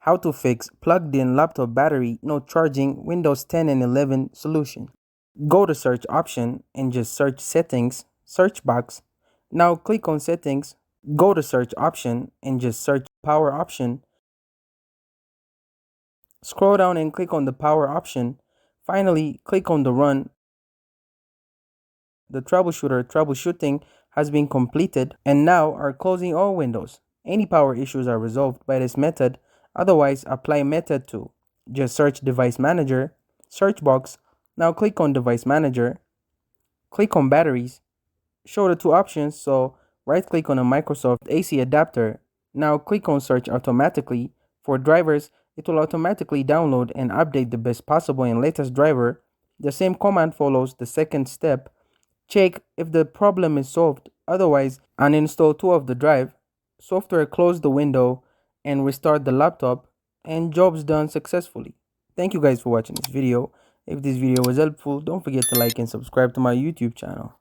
How to fix plugged-in laptop battery not charging Windows 10 and 11 solution. Go to search option and just search settings, search box. Now click on settings. Go to search option and just search power option. Scroll down and click on the power option. Finally, click on the run. The troubleshooting has been completed and now are closing all windows. Any power issues are resolved by this method. Otherwise, apply method 2. Just search device manager, search box. Now click on device manager, click on batteries, show the two options. So right click on a Microsoft AC adapter. Now click on search automatically. For drivers, it will automatically download and update the best possible and latest driver. The same command follows the second step. Check if the problem is solved. Otherwise, uninstall two of the drive. Software close the window and restart the laptop, and job's done successfully. Thank you guys for watching this video. If this video was helpful, don't forget to like and subscribe to my YouTube channel.